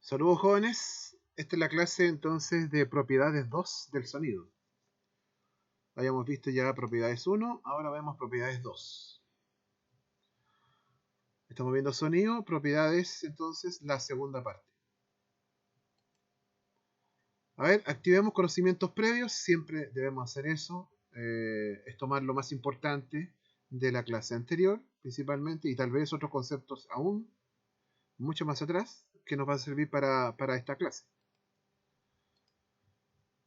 Saludos jóvenes, esta es la clase entonces de propiedades 2 del sonido. Habíamos visto ya propiedades 1, ahora vemos propiedades 2. Estamos viendo sonido, propiedades, entonces la segunda parte. A ver, activemos conocimientos previos, siempre debemos hacer eso. Es tomar lo más importante de la clase anterior, principalmente, y tal vez otros conceptos aún mucho más atrás, que nos va a servir para esta clase.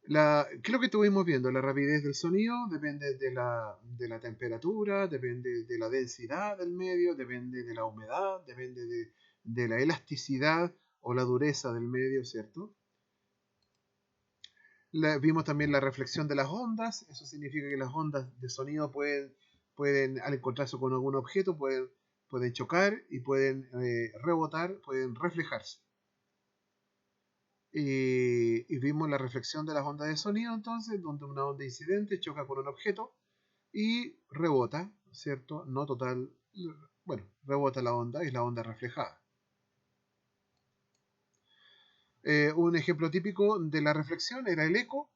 ¿Qué es lo que estuvimos viendo? La rapidez del sonido depende de la temperatura, depende de la densidad del medio, depende de la humedad, depende de la elasticidad o la dureza del medio, ¿cierto? Vimos también la reflexión de las ondas. Eso significa que las ondas de sonido pueden al encontrarse con algún objeto, pueden chocar y pueden rebotar, pueden reflejarse. Y vimos la reflexión de las ondas de sonido, entonces, donde una onda incidente choca con un objeto y rebota, ¿cierto? No total, bueno, rebota la onda, es la onda reflejada. Un ejemplo típico de la reflexión era el eco,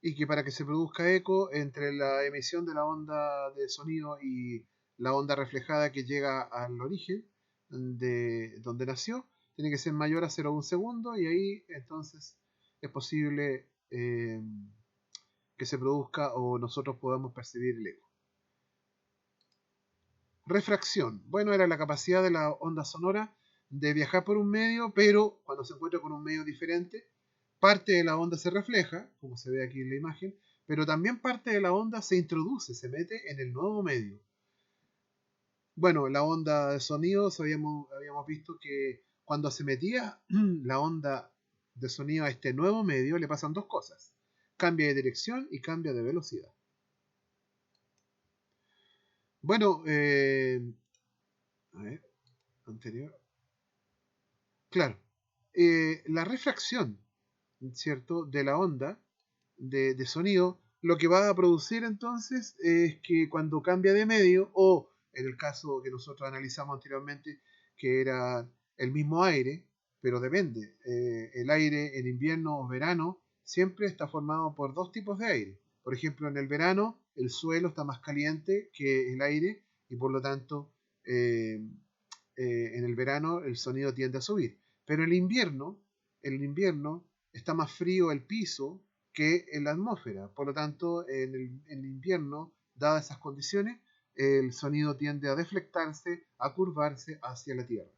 y que para que se produzca eco entre la emisión de la onda de sonido y la onda reflejada que llega al origen de donde nació, tiene que ser mayor a 0,1 segundo, y ahí entonces es posible que se produzca o nosotros podamos percibir el eco. Refracción. Bueno, era la capacidad de la onda sonora de viajar por un medio, pero cuando se encuentra con un medio diferente, parte de la onda se refleja, como se ve aquí en la imagen, pero también parte de la onda se introduce, se mete en el nuevo medio. Bueno, la onda de sonido, habíamos visto que cuando se metía la onda de sonido a este nuevo medio, le pasan dos cosas. Cambia de dirección y cambia de velocidad. Bueno, a ver, anterior. Claro, la refracción, ¿cierto?, de la onda de sonido, lo que va a producir entonces es que cuando cambia de medio, o en el caso que nosotros analizamos anteriormente, que era el mismo aire, pero depende, el aire en invierno o verano siempre está formado por dos tipos de aire. Por ejemplo, en el verano el suelo está más caliente que el aire, y por lo tanto en el verano el sonido tiende a subir. Pero en el invierno está más frío el piso que en la atmósfera. Por lo tanto, en el invierno, dadas esas condiciones, el sonido tiende a deflectarse, a curvarse hacia la Tierra.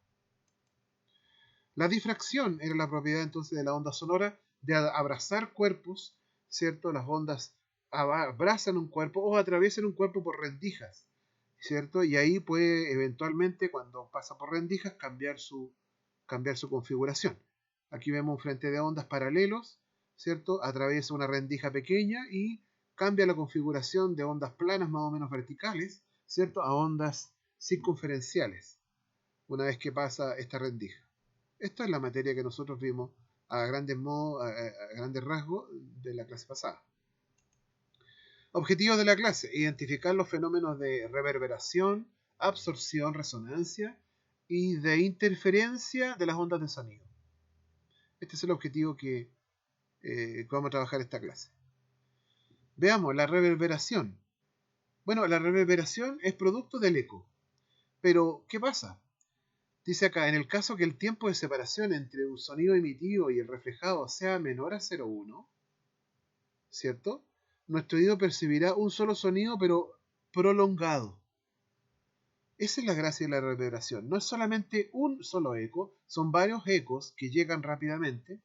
La difracción era la propiedad entonces de la onda sonora de abrazar cuerpos, ¿cierto? Las ondas abrazan un cuerpo o atraviesan un cuerpo por rendijas, ¿cierto? Y ahí puede eventualmente, cuando pasa por rendijas, cambiar su configuración. Aquí vemos un frente de ondas paralelos, ¿cierto? Atraviesa una rendija pequeña y cambia la configuración de ondas planas más o menos verticales, ¿cierto?, a ondas circunferenciales una vez que pasa esta rendija. Esta es la materia que nosotros vimos a grandes rasgos de la clase pasada. Objetivos de la clase: identificar los fenómenos de reverberación, absorción, resonancia y de interferencia de las ondas de sonido. Este es el objetivo que vamos a trabajar esta clase. Veamos la reverberación. Bueno, la reverberación es producto del eco. Pero, ¿qué pasa? Dice acá, en el caso que el tiempo de separación entre un sonido emitido y el reflejado sea menor a 0,1, ¿cierto?, nuestro oído percibirá un solo sonido, pero prolongado. Esa es la gracia de la reverberación. No es solamente un solo eco, son varios ecos que llegan rápidamente,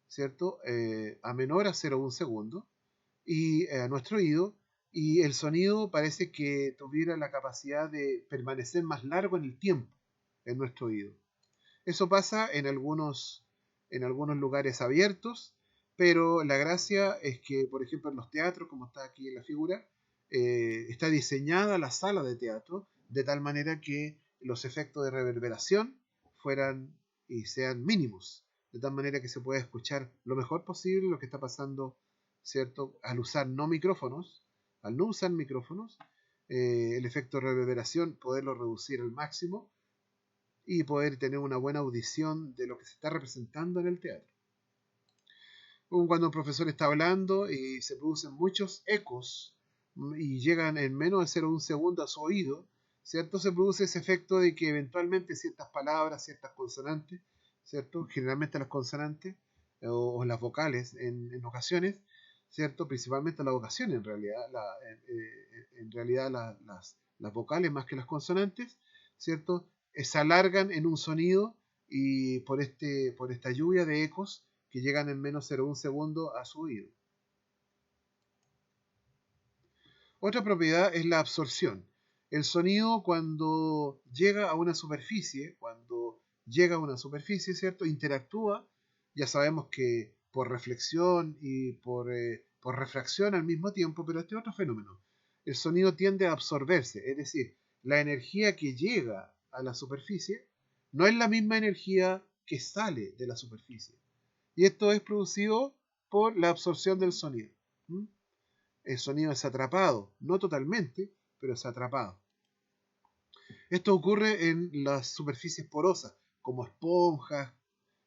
¿cierto?, a menor a 0,1 segundo, y a nuestro oído, y el sonido parece que tuviera la capacidad de permanecer más largo en el tiempo en nuestro oído. Eso pasa en algunos lugares abiertos, pero la gracia es que, por ejemplo, en los teatros, como está aquí en la figura, está diseñada la sala de teatro de tal manera que los efectos de reverberación fueran y sean mínimos, de tal manera que se pueda escuchar lo mejor posible lo que está pasando, ¿cierto?, al no usar micrófonos, el efecto de reverberación poderlo reducir al máximo y poder tener una buena audición de lo que se está representando en el teatro. Cuando un profesor está hablando y se producen muchos ecos y llegan en menos de 0,1 segundo a su oído, ¿cierto? Se produce ese efecto de que eventualmente ciertas palabras, ciertas consonantes, ¿cierto? Generalmente las consonantes o las vocales en ocasiones, ¿cierto? Principalmente las vocaciones en realidad, en realidad las vocales más que las consonantes, ¿cierto? Se alargan en un sonido y por esta lluvia de ecos que llegan en menos de 0,1 segundo a su oído. Otra propiedad es la absorción. El sonido cuando llega a una superficie, ¿cierto? Interactúa, ya sabemos que por reflexión y por refracción al mismo tiempo, pero este otro fenómeno. El sonido tiende a absorberse, es decir, la energía que llega a la superficie no es la misma energía que sale de la superficie. Y esto es producido por la absorción del sonido. El sonido es atrapado, no totalmente, pero es atrapado. Esto ocurre en las superficies porosas, como esponjas,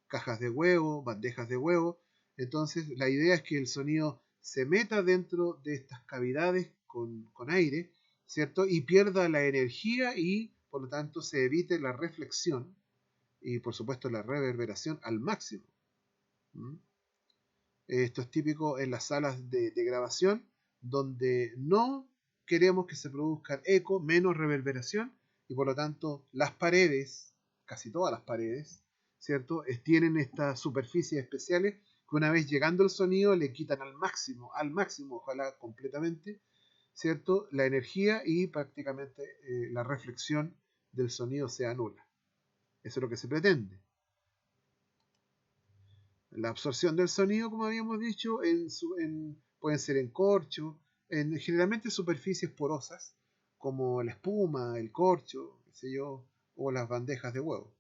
cajas de huevo, bandejas de huevo. Entonces, la idea es que el sonido se meta dentro de estas cavidades con aire, ¿cierto? Y pierda la energía y, por lo tanto, se evite la reflexión y, por supuesto, la reverberación al máximo. Esto es típico en las salas de grabación, donde no queremos que se produzca eco, menos reverberación, y por lo tanto las paredes, casi todas las paredes, ¿cierto? Tienen estas superficies especiales que una vez llegando el sonido le quitan al máximo, ojalá completamente, ¿cierto? La energía y prácticamente la reflexión del sonido sea nula. Eso es lo que se pretende. La absorción del sonido, como habíamos dicho, pueden ser en corcho, generalmente superficies porosas, como la espuma, el corcho, qué sé yo, o las bandejas de huevo.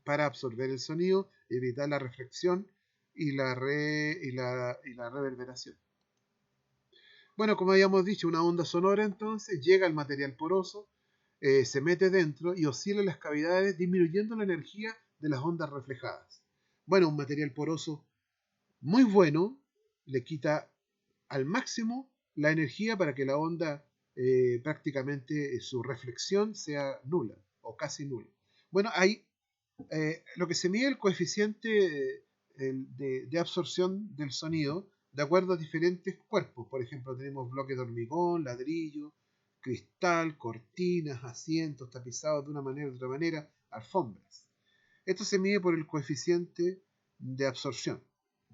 Para absorber el sonido, evitar la reflexión y la reverberación. Bueno, como habíamos dicho, una onda sonora entonces llega al material poroso, se mete dentro y oscila en las cavidades, disminuyendo la energía de las ondas reflejadas. Bueno, un material poroso muy bueno le quita al máximo la energía para que la onda prácticamente su reflexión sea nula o casi nula. Bueno, hay lo que se mide el coeficiente de absorción del sonido de acuerdo a diferentes cuerpos. Por ejemplo, tenemos bloques de hormigón, ladrillo, cristal, cortinas, asientos tapizados de una manera u otra manera, alfombras. Esto se mide por el coeficiente de absorción.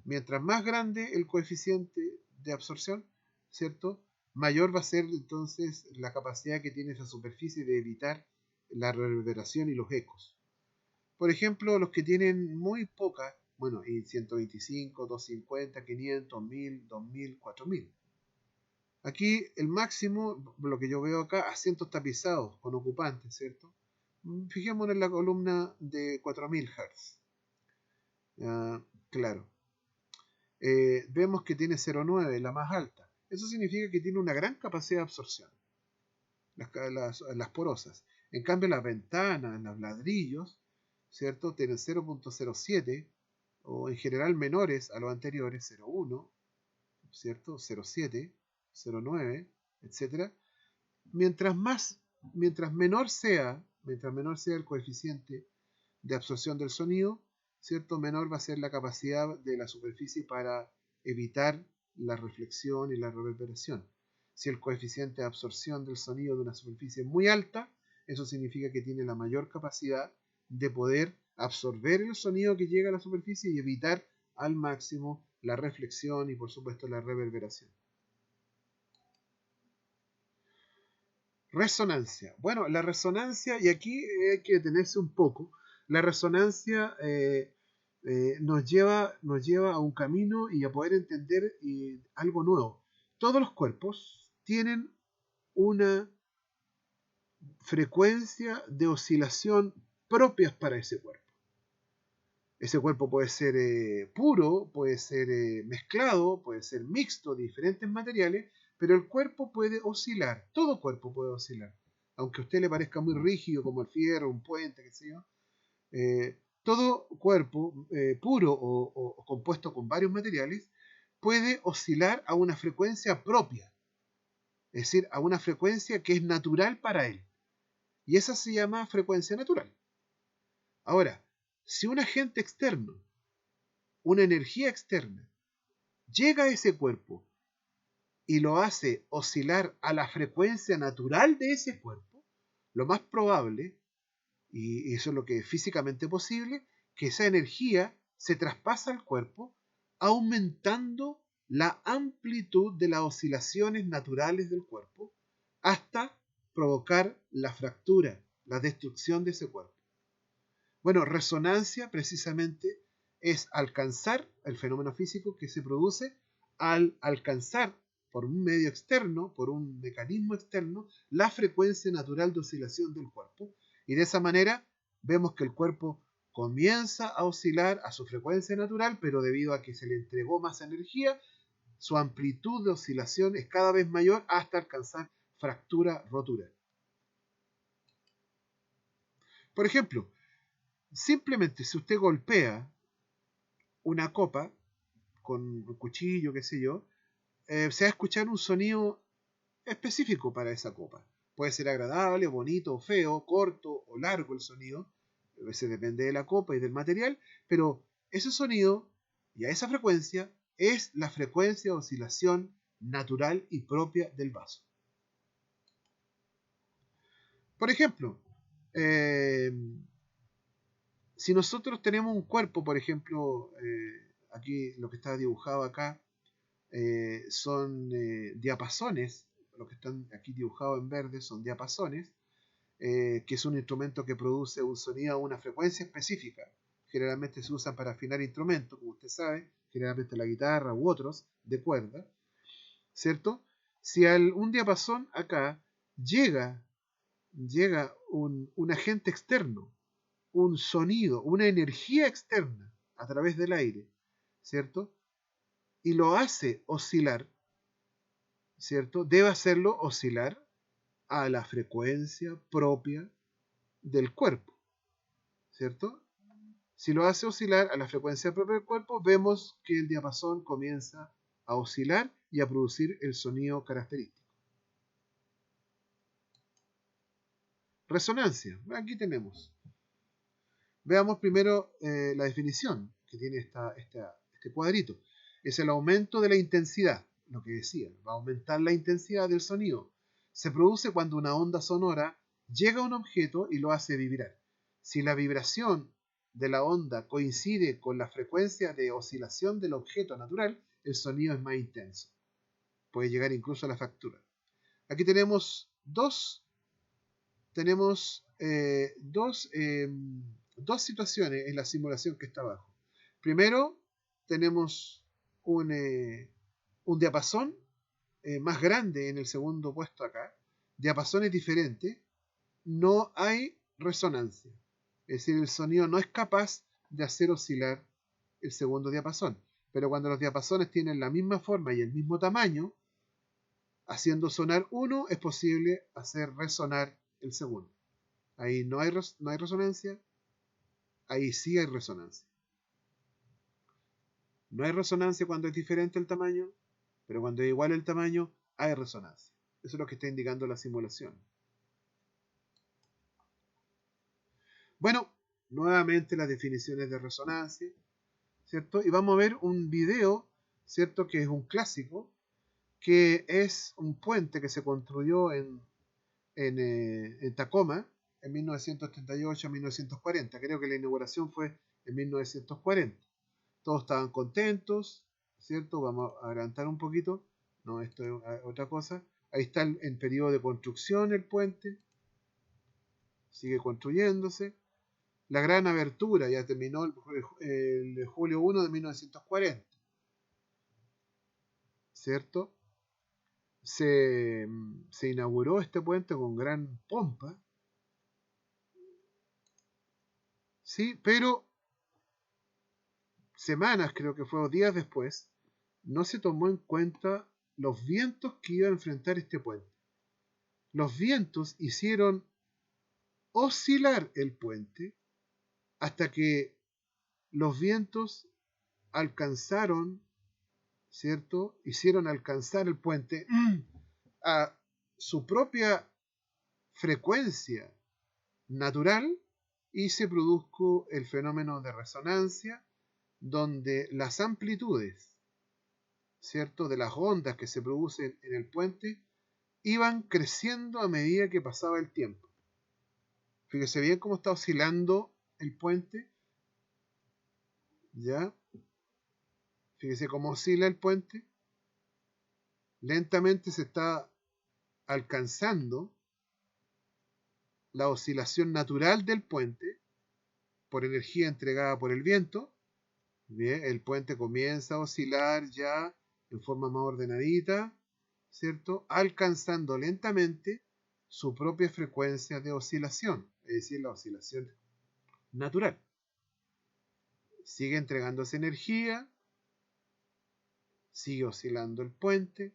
Mientras más grande el coeficiente de absorción, ¿cierto? Mayor va a ser entonces la capacidad que tiene esa superficie de evitar la reverberación y los ecos. Por ejemplo, los que tienen muy poca, bueno, y 125, 250, 500, 1000, 2000, 4000. Aquí el máximo, lo que yo veo acá, asientos tapizados con ocupantes, ¿cierto? Fijémonos en la columna de 4000 Hz. Claro. Vemos que tiene 0,9, la más alta. Eso significa que tiene una gran capacidad de absorción, las porosas. En cambio, las ventanas, los ladrillos, ¿cierto? Tienen 0,07 o en general menores a los anteriores, 0,1, ¿cierto? 0,7, 0,9, etc. Mientras menor sea el coeficiente de absorción del sonido, ¿cierto? Menor va a ser la capacidad de la superficie para evitar la reflexión y la reverberación. Si el coeficiente de absorción del sonido de una superficie es muy alta, eso significa que tiene la mayor capacidad de poder absorber el sonido que llega a la superficie y evitar al máximo la reflexión y por supuesto la reverberación. Resonancia. Bueno, la resonancia, y aquí hay que detenerse un poco, la resonancia nos lleva a un camino y a poder entender algo nuevo. Todos los cuerpos tienen una frecuencia de oscilación propias para ese cuerpo. Ese cuerpo puede ser puro, puede ser mezclado, puede ser mixto de diferentes materiales, pero el cuerpo puede oscilar, todo cuerpo puede oscilar. aunque a usted le parezca muy rígido como el fierro, un puente, qué sé yo, todo cuerpo puro o compuesto con varios materiales puede oscilar a una frecuencia propia, es decir, a una frecuencia que es natural para él. Y esa se llama frecuencia natural. Ahora, si un agente externo, una energía externa, llega a ese cuerpo y lo hace oscilar a la frecuencia natural de ese cuerpo, lo más probable, y eso es lo que es físicamente posible, que esa energía se traspasa al cuerpo, aumentando la amplitud de las oscilaciones naturales del cuerpo hasta provocar la fractura, la destrucción de ese cuerpo. Bueno, resonancia precisamente es alcanzar el fenómeno físico que se produce al alcanzar por un medio externo, por un mecanismo externo, la frecuencia natural de oscilación del cuerpo. Y de esa manera vemos que el cuerpo comienza a oscilar a su frecuencia natural, pero debido a que se le entregó más energía, su amplitud de oscilación es cada vez mayor hasta alcanzar fractura, rotura. Por ejemplo, simplemente si usted golpea una copa con un cuchillo, qué sé yo, se va a escuchar un sonido específico para esa copa. Puede ser agradable, bonito o feo, corto o largo el sonido. A veces depende de la copa y del material, pero ese sonido y a esa frecuencia es la frecuencia de oscilación natural y propia del vaso. Por ejemplo, eh, si nosotros tenemos un cuerpo, por ejemplo, aquí lo que está dibujado acá, son diapasones, los que están aquí dibujados en verde son diapasones, que es un instrumento que produce un sonido a una frecuencia específica. Generalmente se usan para afinar instrumentos, como usted sabe, generalmente la guitarra u otros de cuerda, ¿cierto? Si un diapasón acá llega un agente externo, un sonido, una energía externa a través del aire, ¿cierto? Y lo hace oscilar, ¿cierto? Debe hacerlo oscilar a la frecuencia propia del cuerpo, ¿cierto? Si lo hace oscilar a la frecuencia propia del cuerpo, vemos que el diapasón comienza a oscilar y a producir el sonido característico. Resonancia. Aquí tenemos. Veamos primero la definición que tiene este cuadrito. Es el aumento de la intensidad, lo que decía, va a aumentar la intensidad del sonido. Se produce cuando una onda sonora llega a un objeto y lo hace vibrar. Si la vibración de la onda coincide con la frecuencia de oscilación del objeto natural, el sonido es más intenso. Puede llegar incluso a la fractura. Aquí tenemos dos situaciones en la simulación que está abajo. Primero, tenemos un diapasón más grande en el segundo puesto acá. Diapasones diferentes. No hay resonancia. Es decir, el sonido no es capaz de hacer oscilar el segundo diapasón. Pero cuando los diapasones tienen la misma forma y el mismo tamaño, haciendo sonar uno, es posible hacer resonar el segundo. Ahí no hay resonancia, ahí sí hay resonancia. No hay resonancia cuando es diferente el tamaño, pero cuando es igual el tamaño, hay resonancia. Eso es lo que está indicando la simulación. Bueno, nuevamente las definiciones de resonancia, ¿cierto? Y vamos a ver un video, ¿cierto? Que es un clásico, que es un puente que se construyó en Tacoma en 1938-1940. Creo que la inauguración fue en 1940. Todos estaban contentos, ¿cierto? Vamos a adelantar un poquito. No, esto es otra cosa. Ahí está en periodo de construcción el puente. Sigue construyéndose. La gran abertura ya terminó el julio 1 de 1940. ¿Cierto? Se inauguró este puente con gran pompa. Sí, pero semanas, creo que fue, o días después, no se tomó en cuenta los vientos que iba a enfrentar este puente. los vientos hicieron oscilar el puente hasta que los vientos alcanzaron, ¿cierto? Hicieron alcanzar el puente a su propia frecuencia natural y se produjo el fenómeno de resonancia, donde las amplitudes, ¿cierto?, de las ondas que se producen en el puente iban creciendo a medida que pasaba el tiempo. Fíjese bien cómo está oscilando el puente, ¿ya? Fíjese cómo oscila el puente. Lentamente se está alcanzando la oscilación natural del puente por energía entregada por el viento. Bien, el puente comienza a oscilar ya en forma más ordenadita, ¿cierto? Alcanzando lentamente su propia frecuencia de oscilación, es decir, la oscilación natural. Sigue entregándose energía, sigue oscilando el puente.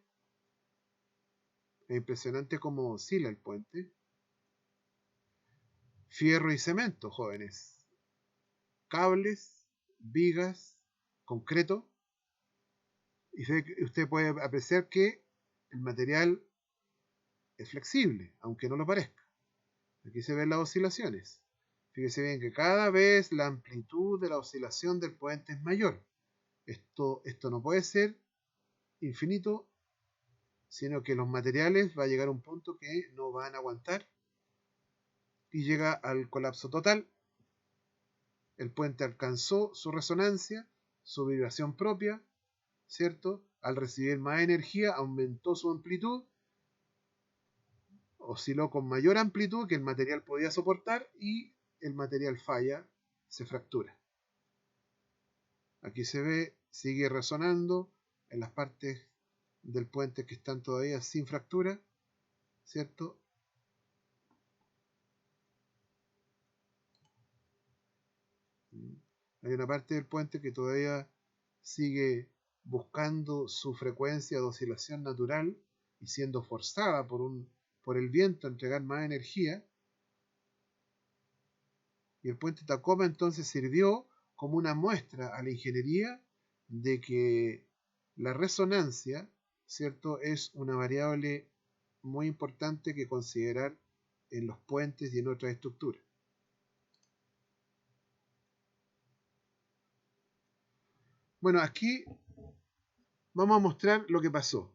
Es impresionante cómo oscila el puente. Fierro y cemento, jóvenes. Cables, vigas, concreto. Y usted puede apreciar que el material es flexible, aunque no lo parezca. Aquí se ven las oscilaciones. Fíjese bien que cada vez la amplitud de la oscilación del puente es mayor. Esto no puede ser infinito, sino que los materiales va a llegar a un punto que no van a aguantar y llega al colapso total. El puente alcanzó su resonancia, su vibración propia, ¿cierto? Al recibir más energía aumentó su amplitud, osciló con mayor amplitud que el material podía soportar y el material falla, se fractura. Aquí se ve, sigue resonando en las partes del puente que están todavía sin fractura, ¿cierto? Hay una parte del puente que todavía sigue buscando su frecuencia de oscilación natural y siendo forzada por el viento a entregar más energía. Y el puente Tacoma entonces sirvió como una muestra a la ingeniería de que la resonancia, ¿cierto?, es una variable muy importante que considerar en los puentes y en otras estructuras. Bueno, aquí vamos a mostrar lo que pasó.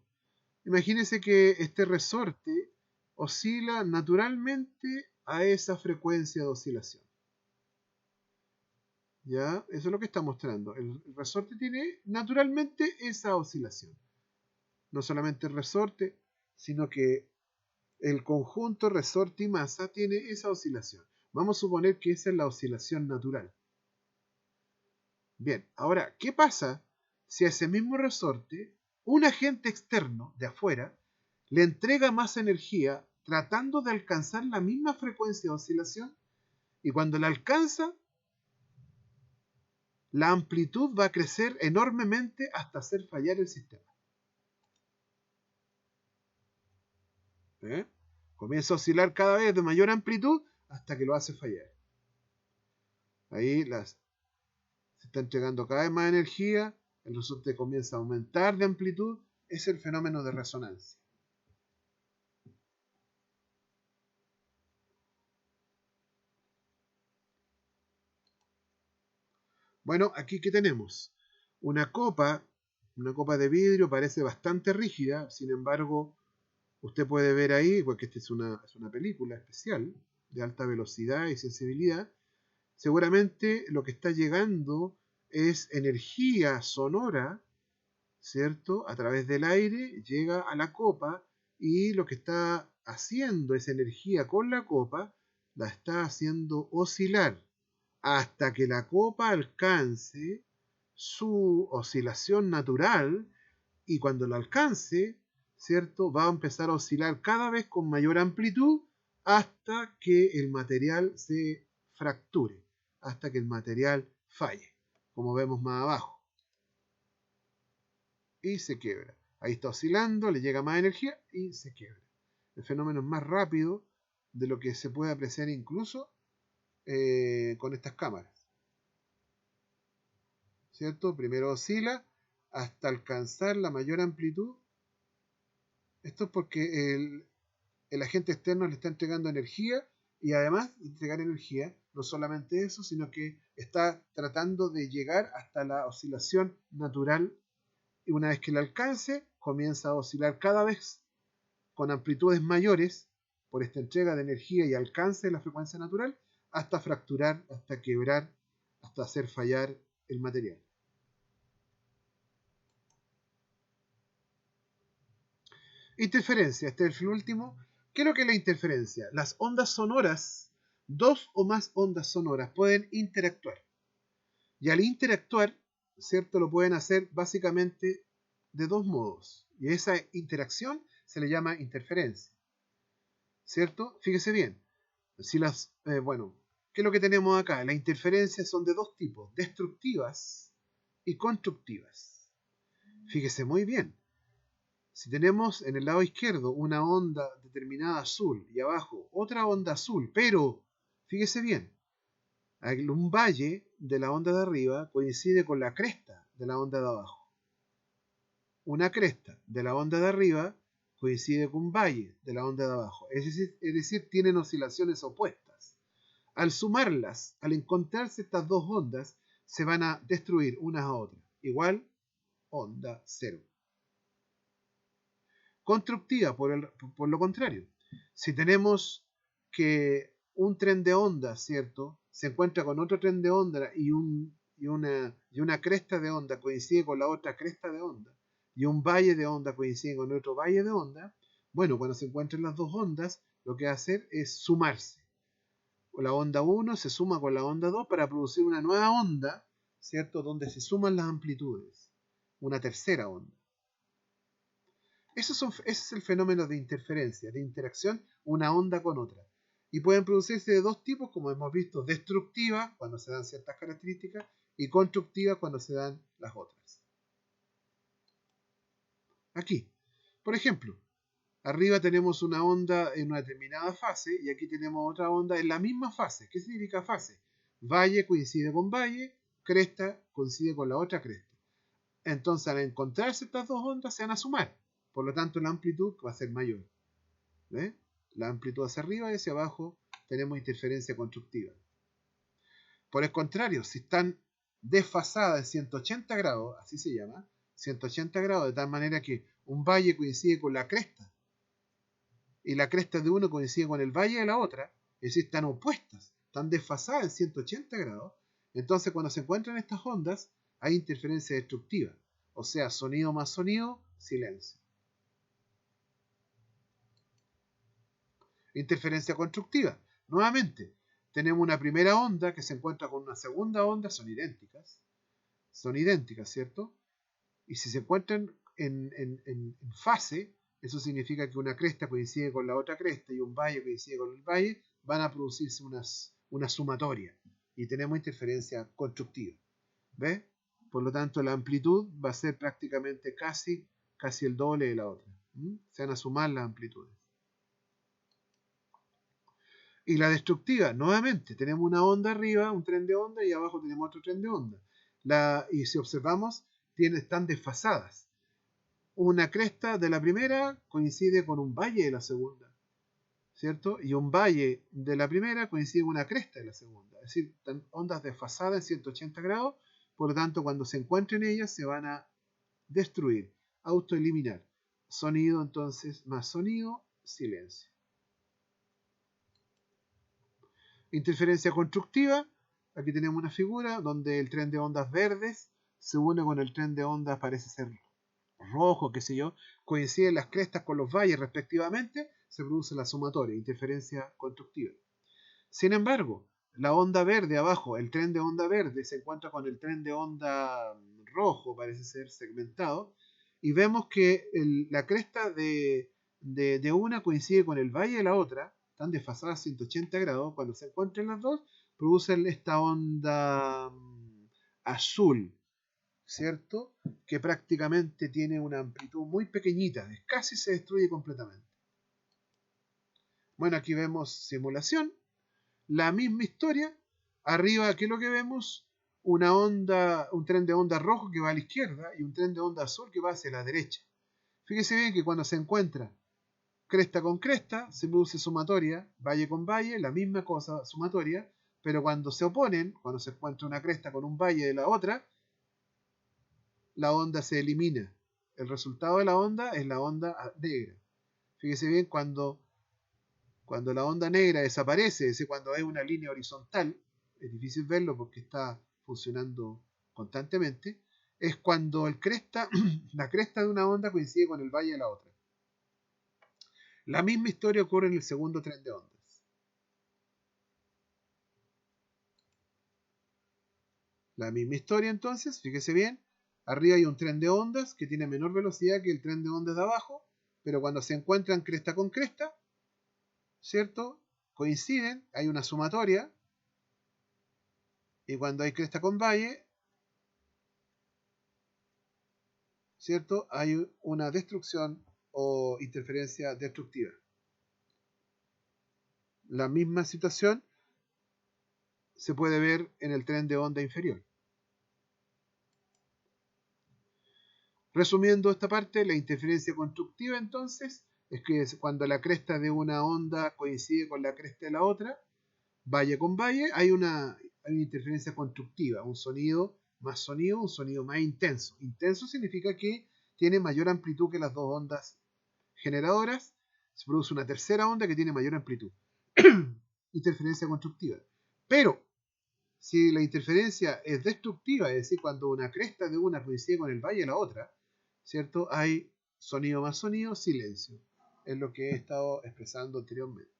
Imagínense que este resorte oscila naturalmente a esa frecuencia de oscilación. ¿Ya? Eso es lo que está mostrando. El resorte tiene naturalmente esa oscilación. No solamente el resorte, sino que el conjunto resorte y masa tiene esa oscilación. Vamos a suponer que esa es la oscilación natural. Bien, ahora, ¿qué pasa si a ese mismo resorte un agente externo de afuera le entrega más energía tratando de alcanzar la misma frecuencia de oscilación? Y cuando la alcanza, la amplitud va a crecer enormemente hasta hacer fallar el sistema. ¿Eh? Comienza a oscilar cada vez de mayor amplitud hasta que lo hace fallar. Ahí se está entregando cada vez más energía, el resorte comienza a aumentar de amplitud, es el fenómeno de resonancia. Bueno, aquí ¿qué tenemos? Una copa de vidrio parece bastante rígida, sin embargo, usted puede ver ahí, porque esta es una película especial de alta velocidad y sensibilidad, seguramente lo que está llegando es energía sonora, ¿cierto? A través del aire llega a la copa y lo que está haciendo esa energía con la copa la está haciendo oscilar hasta que la copa alcance su oscilación natural y cuando la alcance, ¿cierto? Va a empezar a oscilar cada vez con mayor amplitud hasta que el material se fracture, hasta que el material falle, como vemos más abajo. Y se quiebra. Ahí está oscilando, le llega más energía y se quiebra. El fenómeno es más rápido de lo que se puede apreciar incluso con estas cámaras, ¿cierto? Primero oscila hasta alcanzar la mayor amplitud. Esto es porque el agente externo le está entregando energía, y además de entregar energía, no solamente eso, sino que está tratando de llegar hasta la oscilación natural, y una vez que la alcance, comienza a oscilar cada vez con amplitudes mayores por esta entrega de energía y alcance de la frecuencia natural, hasta fracturar, hasta quebrar, hasta hacer fallar el material. Interferencia, este es el último. ¿Qué es lo que es la interferencia? Las ondas sonoras, dos o más ondas sonoras pueden interactuar. Y al interactuar, ¿cierto? Lo pueden hacer básicamente de dos modos. Y esa interacción se le llama interferencia, ¿cierto? Fíjese bien. Si bueno, ¿qué es lo que tenemos acá? Las interferencias son de dos tipos, destructivas y constructivas. Fíjese muy bien. Si tenemos en el lado izquierdo una onda determinada azul y abajo otra onda azul, pero fíjese bien, un valle de la onda de arriba coincide con la cresta de la onda de abajo. Una cresta de la onda de arriba coincide con un valle de la onda de abajo. Es decir, tienen oscilaciones opuestas. Al sumarlas, al encontrarse estas dos ondas, se van a destruir unas a otras. Igual, onda cero. Constructiva, por lo contrario. Si tenemos que un tren de onda, ¿cierto?, se encuentra con otro tren de onda y una cresta de onda coincide con la otra cresta de onda, y un valle de onda coincide con otro valle de onda, bueno, cuando se encuentran las dos ondas, lo que va a hacer es sumarse. La onda 1 se suma con la onda 2 para producir una nueva onda, ¿cierto?, donde se suman las amplitudes. Una tercera onda. Ese es el fenómeno de interferencia, de interacción una onda con otra. Y pueden producirse de dos tipos, como hemos visto, destructiva, cuando se dan ciertas características, y constructiva, cuando se dan las otras. Aquí, por ejemplo, arriba tenemos una onda en una determinada fase, y aquí tenemos otra onda en la misma fase. ¿Qué significa fase? Valle coincide con valle, cresta coincide con la otra cresta. Entonces, al encontrarse estas dos ondas, se van a sumar. Por lo tanto, la amplitud va a ser mayor. ¿Ve? La amplitud hacia arriba y hacia abajo tenemos interferencia constructiva. Por el contrario, si están desfasadas en 180 grados, así se llama, 180 grados, de tal manera que un valle coincide con la cresta y la cresta de uno coincide con el valle de la otra, es decir, están opuestas, están desfasadas en 180 grados, entonces cuando se encuentran estas ondas hay interferencia destructiva, o sea, sonido más sonido, silencio. Interferencia constructiva. Nuevamente, tenemos una primera onda que se encuentra con una segunda onda, son idénticas, ¿cierto? Y si se encuentran en fase, eso significa que una cresta coincide con la otra cresta y un valle coincide con el valle, van a producirse una sumatoria y tenemos interferencia constructiva. ¿Ves? Por lo tanto, la amplitud va a ser prácticamente casi el doble de la otra. Se van a sumar las amplitudes. Y la destructiva, nuevamente, tenemos una onda arriba, un tren de onda, y abajo tenemos otro tren de onda. Y si observamos, están desfasadas. Una cresta de la primera coincide con un valle de la segunda, ¿cierto? Y un valle de la primera coincide con una cresta de la segunda. Es decir, están ondas desfasadas en 180 grados, por lo tanto, cuando se encuentren ellas, se van a destruir, autoeliminar. Sonido, entonces, más sonido, silencio. Interferencia constructiva, aquí tenemos una figura donde el tren de ondas verdes se une con el tren de ondas, parece ser rojo, qué sé yo, coinciden las crestas con los valles respectivamente, se produce la sumatoria, interferencia constructiva. Sin embargo, la onda verde abajo, el tren de onda verde se encuentra con el tren de onda rojo, parece ser segmentado, y vemos que la cresta de una coincide con el valle de la otra, están desfasadas 180 grados, cuando se encuentran las dos, producen esta onda azul, ¿cierto? Que prácticamente tiene una amplitud muy pequeñita, casi se destruye completamente. Bueno, aquí vemos simulación, la misma historia. Arriba, ¿qué es lo que vemos? Una onda, un tren de onda rojo que va a la izquierda y un tren de onda azul que va hacia la derecha. Fíjese bien que cuando se encuentra cresta con cresta, se produce sumatoria, valle con valle, la misma cosa, sumatoria, pero cuando se oponen, cuando se encuentra una cresta con un valle de la otra, la onda se elimina. El resultado de la onda es la onda negra. Fíjese bien, cuando la onda negra desaparece, es decir, cuando hay una línea horizontal, es difícil verlo porque está funcionando constantemente, es cuando la cresta de una onda coincide con el valle de la otra. La misma historia ocurre en el segundo tren de ondas. La misma historia entonces, fíjese bien, arriba hay un tren de ondas que tiene menor velocidad que el tren de ondas de abajo, pero cuando se encuentran cresta con cresta, ¿cierto? Coinciden, hay una sumatoria, y cuando hay cresta con valle, ¿cierto? Hay una destrucción o interferencia destructiva. La misma situación se puede ver en el tren de onda inferior. Resumiendo esta parte, la interferencia constructiva entonces es que cuando la cresta de una onda coincide con la cresta de la otra, valle con valle, hay una interferencia constructiva, un sonido, un sonido más intenso. Intenso significa que tiene mayor amplitud que las dos ondas generadoras, se produce una tercera onda que tiene mayor amplitud. Interferencia constructiva. Pero, si la interferencia es destructiva, es decir, cuando una cresta de una coincide con el valle de la otra, ¿cierto? Hay sonido más sonido, silencio. Es lo que he estado expresando anteriormente.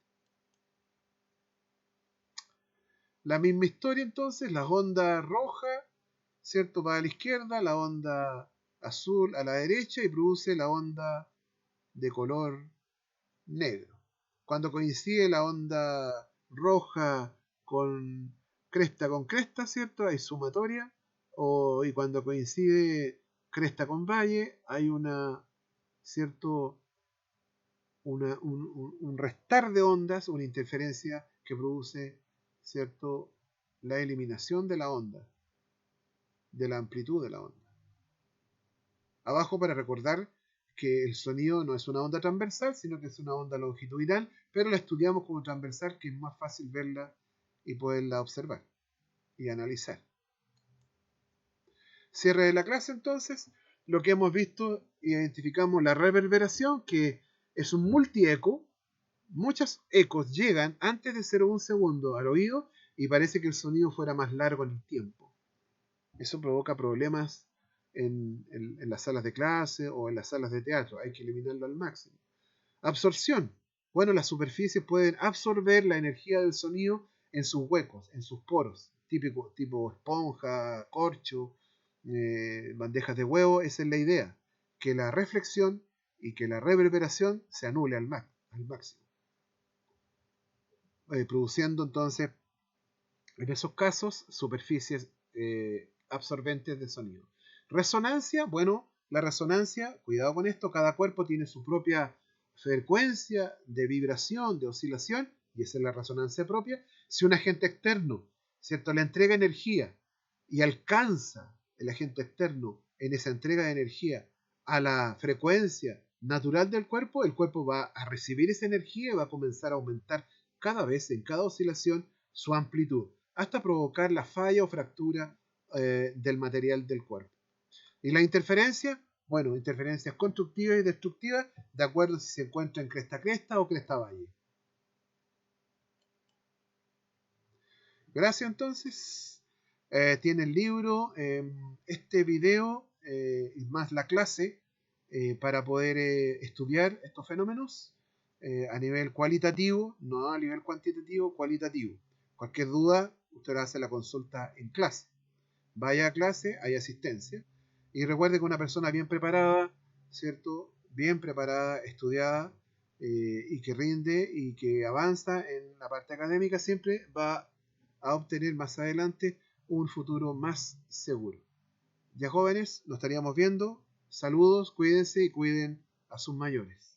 La misma historia entonces, la onda roja, ¿cierto? Va a la izquierda, la onda azul a la derecha y produce la onda de color negro. Cuando coincide la onda roja con cresta, ¿cierto? Hay sumatoria. Y cuando coincide cresta con valle, hay ¿cierto? Un restar de ondas, una interferencia que produce, ¿cierto? La eliminación de la onda, de la amplitud de la onda. Abajo para recordar que el sonido no es una onda transversal, sino que es una onda longitudinal, pero la estudiamos como transversal, que es más fácil verla y poderla observar y analizar. Cierre de la clase entonces, lo que hemos visto, identificamos la reverberación, que es un multieco. Muchos ecos llegan antes de 0,1 segundo al oído y parece que el sonido fuera más largo en el tiempo. Eso provoca problemas en las salas de clase o en las salas de teatro. Hay que eliminarlo al máximo. Absorción. Bueno, las superficies pueden absorber la energía del sonido en sus huecos, en sus poros. Típico, tipo esponja, corcho, bandejas de huevo. Esa es la idea. Que la reflexión y que la reverberación se anule al máximo. Produciendo entonces, en esos casos, superficies absorbentes de sonido. Resonancia, bueno, la resonancia, cuidado con esto, cada cuerpo tiene su propia frecuencia de vibración, de oscilación, y esa es la resonancia propia. Si un agente externo, ¿cierto?, le entrega energía y alcanza el agente externo en esa entrega de energía a la frecuencia natural del cuerpo, el cuerpo va a recibir esa energía y va a comenzar a aumentar cada vez, en cada oscilación, su amplitud, hasta provocar la falla o fractura del material del cuerpo. Y la interferencia, bueno, interferencias constructivas y destructivas, de acuerdo si se encuentra en cresta-cresta o cresta-valle. Gracias entonces. Tiene el libro, este video y más la clase para poder estudiar estos fenómenos a nivel cualitativo, no a nivel cuantitativo, cualitativo. Cualquier duda, usted hace la consulta en clase. Vaya a clase, hay asistencia. Y recuerde que una persona bien preparada, ¿cierto? Bien preparada, estudiada y que rinde y que avanza en la parte académica siempre va a obtener más adelante un futuro más seguro. Ya jóvenes, nos estaríamos viendo. Saludos, cuídense y cuiden a sus mayores.